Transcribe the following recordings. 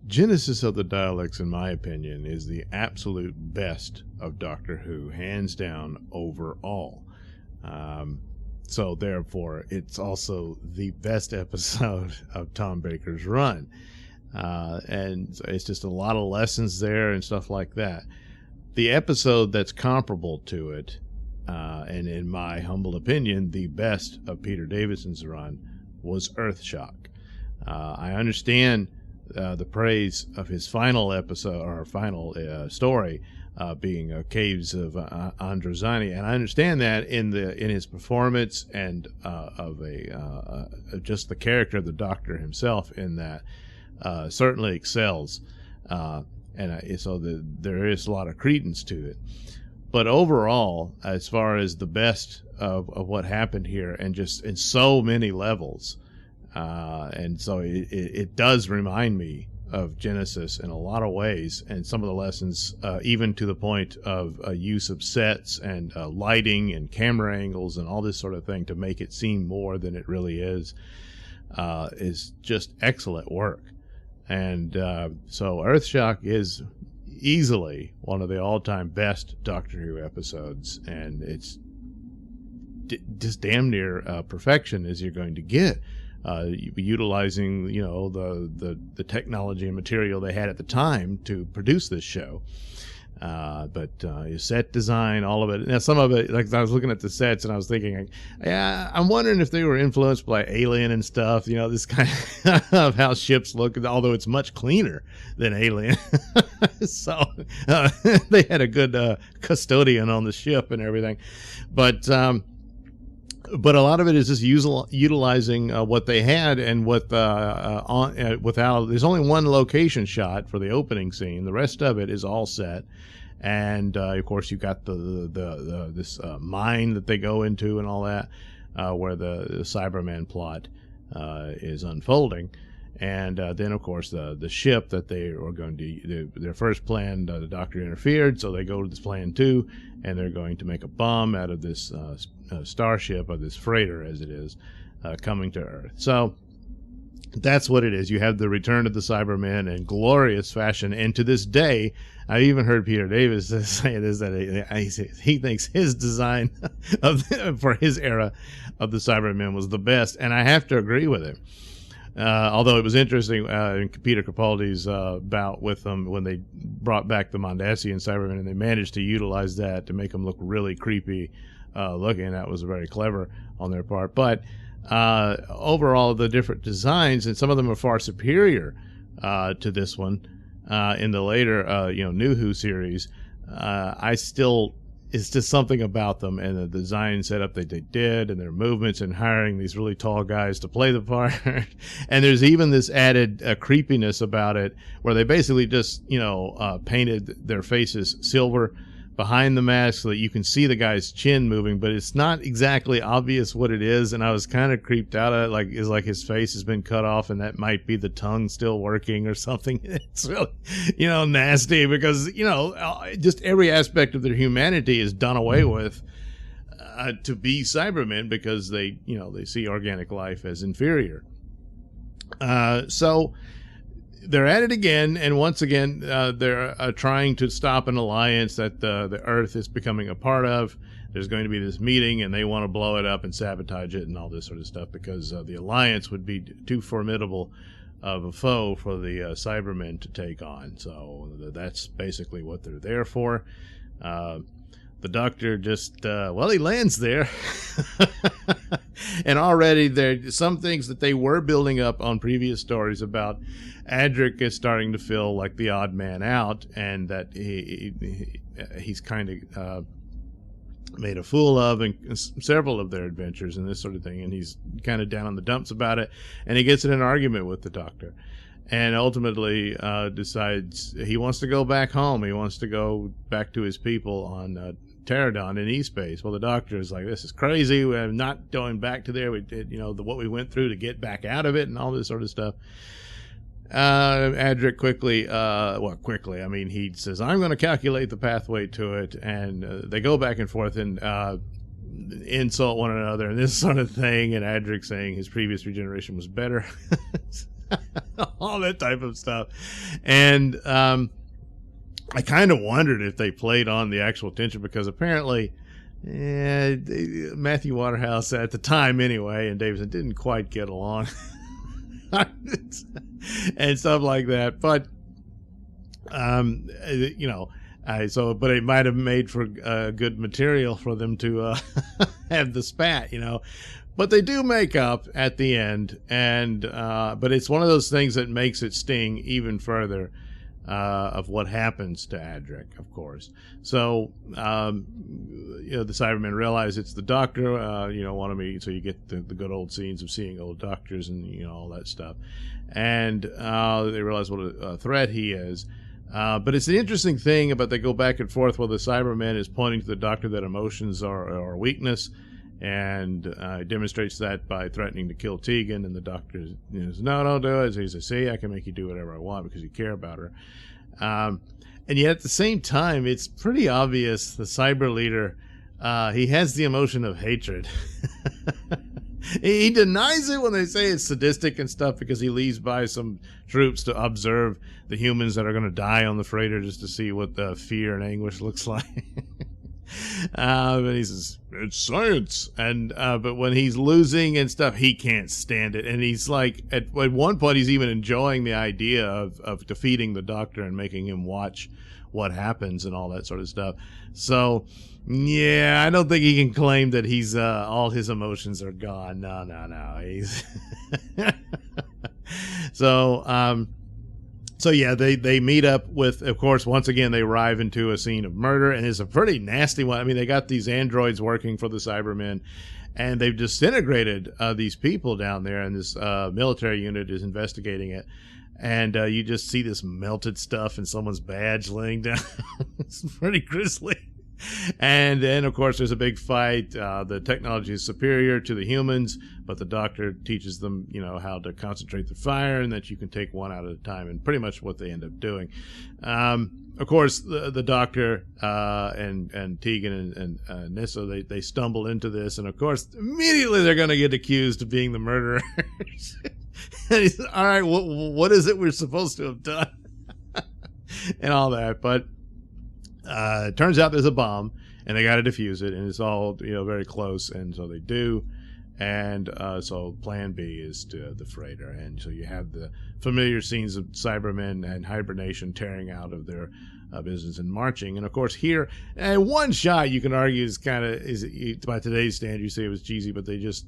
Genesis of the Daleks, in my opinion, is the absolute best of Doctor Who, hands down, overall. So therefore, it's also the best episode of Tom Baker's run. And so it's just a lot of lessons there and stuff like that. The episode that's comparable to it, and in my humble opinion, the best of Peter Davison's run, was Earthshock. I understand the praise of his final episode, or final story, being Caves of Androzani, and I understand that in his performance and of just the character of the Doctor himself in that certainly excels, so there is a lot of credence to it. But overall, as far as the best of what happened here, and just in so many levels, and so it does remind me of Genesis in a lot of ways, and some of the lessons, even to the point of use of sets and lighting and camera angles and all this sort of thing to make it seem more than it really is just excellent work. And so Earthshock is easily one of the all-time best Doctor Who episodes, and it's just damn near perfection as you're going to get, utilizing the technology and material they had at the time to produce this show. But set design, all of it. Now, some of it, like I was looking at the sets and I was thinking, yeah, I'm wondering if they were influenced by Alien and stuff. This kind of how ships look, although it's much cleaner than Alien. So they had a good custodian on the ship and everything. But a lot of it is just utilizing what they had, and without. There's only one location shot for the opening scene. The rest of it is all set, and of course you've got this mine that they go into and all that, where the Cyberman plot is unfolding, and then of course the ship that they are going to. Their first plan, the Doctor interfered, so they go to this plan 2, and they're going to make a bomb out of this starship, or this freighter as it is, coming to Earth. So that's what it is. You have the return of the Cybermen in glorious fashion, and to this day, I've even heard Peter Davis say this, that he thinks his design for his era of the Cybermen was the best, and I have to agree with him. Although it was interesting in Peter Capaldi's bout with them when they brought back the Mondasian Cybermen, and they managed to utilize that to make them look really creepy looking. That was very clever on their part. But overall, the different designs, and some of them are far superior to this one in the later New Who series. It's just something about them and the design setup that they did, and their movements, and hiring these really tall guys to play the part. And there's even this added creepiness about it, where they basically just painted their faces silver behind the mask so that you can see the guy's chin moving, but it's not exactly obvious what it is. And I was kind of creeped out at it, it's like his face has been cut off and that might be the tongue still working or something. It's really, nasty, because, just every aspect of their humanity is done away with to be Cybermen, because they see organic life as inferior. So they're at it again, and once again, they're trying to stop an alliance that the Earth is becoming a part of. There's going to be this meeting, and they want to blow it up and sabotage it and all this sort of stuff, because the alliance would be too formidable of a foe for the Cybermen to take on. So that's basically what they're there for. The Doctor just, he lands there. And already there's some things that they were building up on previous stories about Adric is starting to feel like the odd man out, and that he's kind of made a fool of in several of their adventures and this sort of thing. And he's kind of down on the dumps about it. And he gets in an argument with the Doctor. And ultimately decides he wants to go back home. He wants to go back to his people on Pterodon in E-Space. Well, the Doctor is like, this is crazy. We're not going back to there. We did, what we went through to get back out of it and all this sort of stuff. Adric quickly, he says, I'm going to calculate the pathway to it. And they go back and forth and insult one another and this sort of thing. And Adric saying his previous regeneration was better. all that type of stuff. And I kind of wondered if they played on the actual tension, because apparently Matthew Waterhouse at the time anyway and Davidson didn't quite get along and stuff like that. But but it might have made for good material for them to have the spat, But they do make up at the end, and but it's one of those things that makes it sting even further of what happens to Adric, of course. So the Cybermen realize it's the Doctor. Want to meet, so you get the good old scenes of seeing old doctors and all that stuff, and they realize what a threat he is. But it's the interesting thing about they go back and forth while the Cyberman is pointing to the Doctor that emotions are a weakness, and demonstrates that by threatening to kill Tegan, and the Doctor says, no, don't do it. So he says, see, I can make you do whatever I want because you care about her. And yet at the same time, it's pretty obvious the Cyber leader, he has the emotion of hatred. He denies it when they say it's sadistic and stuff, because he leaves by some troops to observe the humans that are going to die on the freighter just to see what the fear and anguish looks like. But he says, it's science. And but when he's losing and stuff, he can't stand it. And he's like, at one point, he's even enjoying the idea of defeating the Doctor and making him watch what happens and all that sort of stuff. So, yeah, I don't think he can claim that he's all his emotions are gone. No. He's So yeah, they meet up with, of course, once again, they arrive into a scene of murder, and it's a pretty nasty one. I mean, they got these androids working for the Cybermen, and they've disintegrated these people down there, and this military unit is investigating it. And you just see this melted stuff and someone's badge laying down. It's pretty grisly. And then, of course, there's a big fight. The technology is superior to the humans, but the Doctor teaches them, how to concentrate the fire, and that you can take one out at a time, and pretty much what they end up doing. Of course, the Doctor and Tegan and Nyssa, they stumble into this, and of course, immediately they're going to get accused of being the murderers. And he says, all right, what is it we're supposed to have done? And all that, but it turns out there's a bomb, and they got to defuse it, and it's all very close, and so they do. And so Plan B is to the freighter, and so you have the familiar scenes of Cybermen and hibernation tearing out of their business and marching. And of course here, one shot you can argue is by today's standard, you say it was cheesy, but they just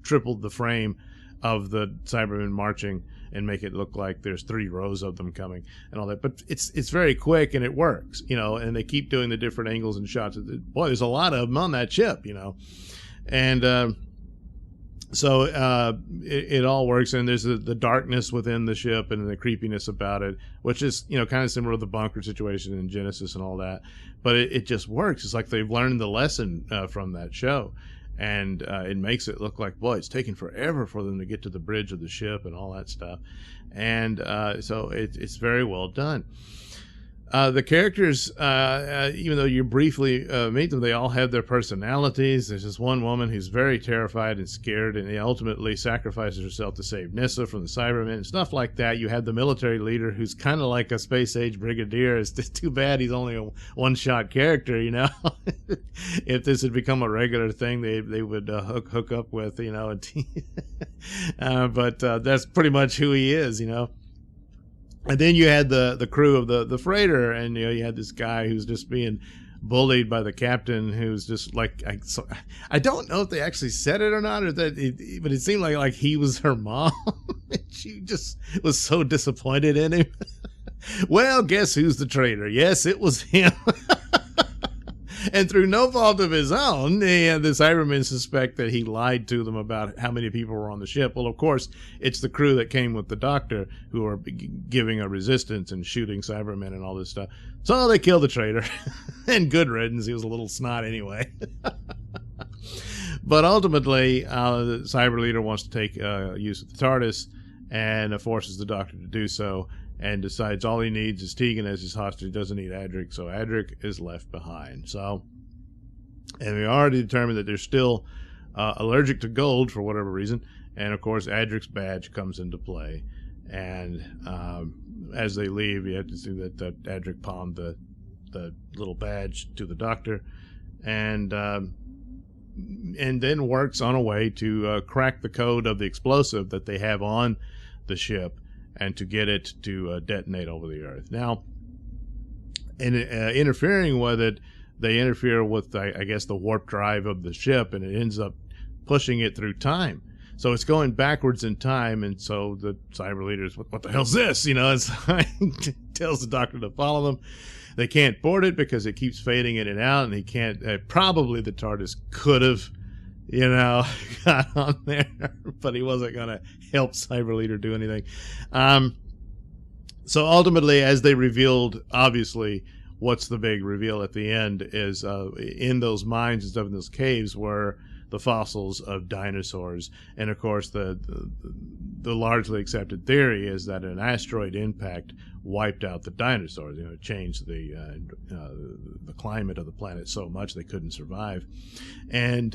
tripled the frame of the Cybermen marching and make it look like there's 3 rows of them coming and all that. But it's very quick, and it works, and they keep doing the different angles and shots. Boy, there's a lot of them on that ship, and so it all works. And there's the darkness within the ship and the creepiness about it, which is kind of similar to the bunker situation in Genesis and all that. But it just works. It's like they've learned the lesson from that show. And it makes it look like, boy, it's taking forever for them to get to the bridge of the ship and all that stuff. And so it's very well done. The characters, even though you briefly meet them, they all have their personalities. There's this one woman who's very terrified and scared, and he ultimately sacrifices herself to save Nyssa from the Cybermen and stuff like that. You have the military leader who's kind of like a space-age brigadier. It's just too bad he's only a one-shot character, If this had become a regular thing, they would hook up with, but that's pretty much who he is, And then you had the crew of the freighter, and you had this guy who's just being bullied by the captain, who's just like, I don't know if they actually said it or not, but it seemed like he was her mom. She just was so disappointed in him. Well, guess who's the traitor? Yes, it was him. And through no fault of his own, the Cybermen suspect that he lied to them about how many people were on the ship. Well, of course, it's the crew that came with the Doctor who are giving a resistance and shooting Cybermen and all this stuff. So they kill the traitor. And good riddance. He was a little snot anyway. But ultimately, the Cyber leader wants to take use of the TARDIS and forces the Doctor to do so, and decides all he needs is Tegan as his hostage. Doesn't need Adric, so Adric is left behind. So, and we already determined that they're still allergic to gold for whatever reason, And of course, Adric's badge comes into play. And as they leave, you have to see that Adric palmed the little badge to the Doctor, and then works on a way to crack the code of the explosive that they have on the ship, and to get it to detonate over the Earth. Now, in interfering with it, they interfere with, I guess, the warp drive of the ship, and it ends up pushing it through time. So it's going backwards in time, and so the cyber leaders, what the hell's this? You know, it's tells the Doctor to follow them. They can't board it because it keeps fading in and out, and he can't. Probably the TARDIS could have, you know, got on there, but he wasn't going to help cyber leader do anything. So ultimately, as they revealed, obviously, what's the big reveal at the end is in those mines and stuff in those caves were the fossils of dinosaurs. And of course, the largely accepted theory is that an asteroid impact wiped out the dinosaurs. You know, it changed the climate of the planet so much they couldn't survive. And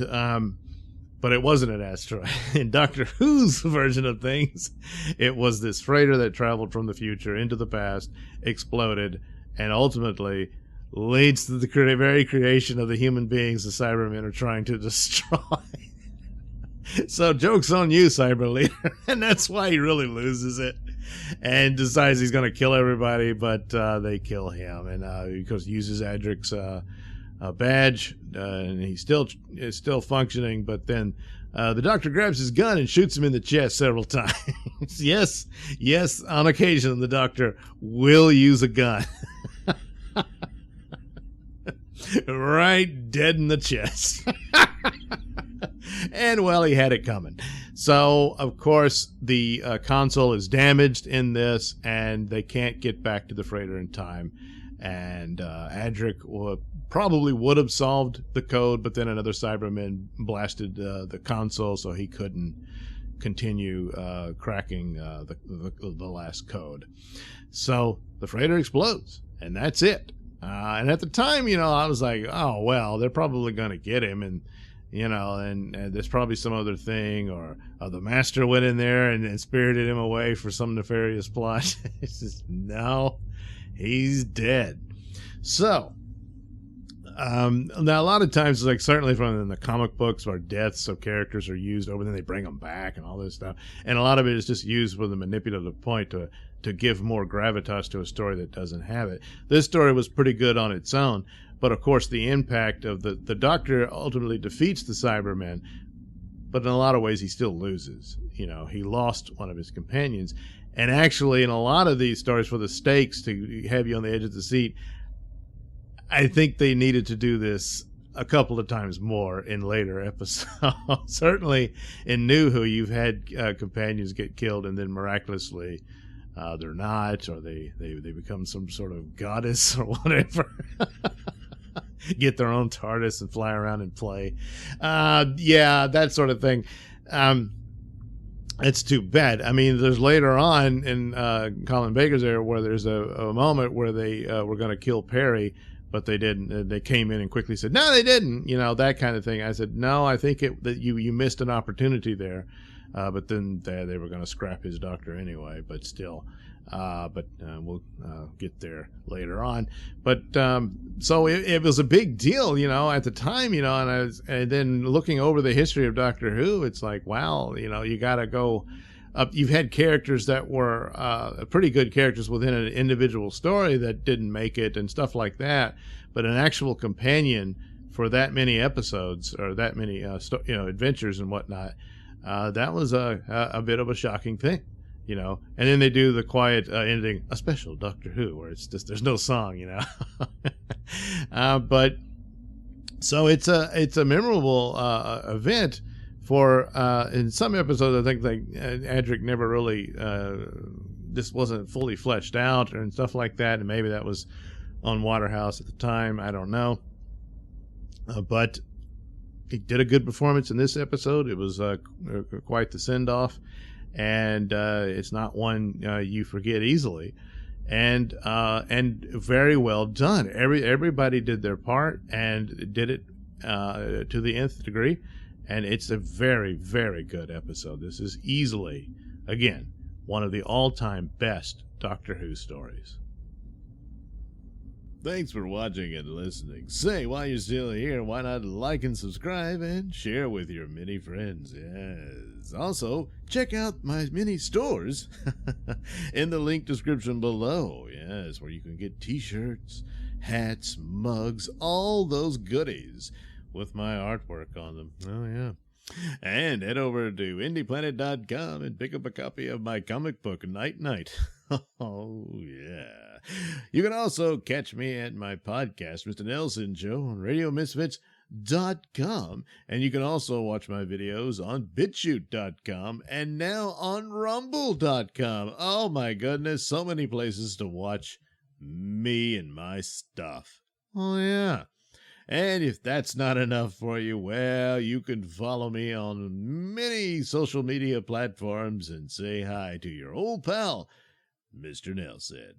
but it wasn't an asteroid. In Doctor Who's version of things, it was this freighter that traveled from the future into the past, exploded, and ultimately leads to the very creation of the human beings the Cybermen are trying to destroy. So joke's on you, Cyber Leader. And that's why he really loses it and decides he's going to kill everybody, but they kill him. And because he uses Adric's badge, and he is still functioning, but then the Doctor grabs his gun and shoots him in the chest several times. Yes, on occasion the Doctor will use a gun. Right dead in the chest. And well, he had it coming. So of course the console is damaged in this, and they can't get back to the freighter in time. And Adric probably would have solved the code, but then another Cyberman blasted the console, so he couldn't continue cracking the last code. So the freighter explodes, and that's it. And at the time, you know, I was like, oh, well, they're probably going to get him. And, you know, and there's probably some other thing, or the Master went in there and spirited him away for some nefarious plot. It's just, no, he's dead. So, now a lot of times, like certainly from the comic books, where deaths of characters are used over, then they bring them back and all this stuff. And a lot of it is just used with a manipulative point to give more gravitas to a story that doesn't have it. This story was pretty good on its own, but of course the impact of the Doctor ultimately defeats the Cybermen, but in a lot of ways he still loses. You know, he lost one of his companions. And actually in a lot of these stories, for the stakes to have you on the edge of the seat, I think they needed to do this a couple of times more in later episodes. Certainly in New Who, you've had companions get killed and then miraculously they're not, or they become some sort of goddess or whatever. Get their own TARDIS and fly around and play. Yeah, that sort of thing. It's too bad. I mean, there's later on in Colin Baker's era where there's a moment where they were going to kill Perry, but they didn't. They came in and quickly said, no, they didn't. You know, that kind of thing. I said, no, I think that you missed an opportunity there. But then they were going to scrap his Doctor anyway, but still. But we'll get there later on. But so it was a big deal, you know, at the time, you know, and then looking over the history of Doctor Who, it's like, wow, you know, you got to go up. You've had characters that were pretty good characters within an individual story that didn't make it and stuff like that. But an actual companion for that many episodes or that many, adventures and whatnot, that was a bit of a shocking thing. You know, and then they do the quiet ending, a special Doctor Who, where it's just there's no song, you know. But so it's a memorable event for in some episodes. I think Adric never really this wasn't fully fleshed out and stuff like that, and maybe that was on Waterhouse at the time. I don't know, but he did a good performance in this episode. It was quite the send off. And it's not one you forget easily, and very well done. Everybody did their part and did it to the nth degree, And it's a very, very good episode. This is easily, again, one of the all-time best Doctor Who stories. Thanks for watching and listening. Say, while you're still here, why not like and subscribe and share with your many friends? Yes. Also, check out my mini stores in the link description below. Yes, where you can get t-shirts, hats, mugs, all those goodies with my artwork on them. Oh, yeah. And head over to indieplanet.com and pick up a copy of my comic book, Night Night. Oh, yeah. You can also catch me at my podcast, Mr Nailsin Show, on RadioMisfits.com. And you can also watch my videos on BitChute.com and now on Rumble.com. Oh, my goodness. So many places to watch me and my stuff. Oh, yeah. And if that's not enough for you, well, you can follow me on many social media platforms and say hi to your old pal, Mr. Nailsin.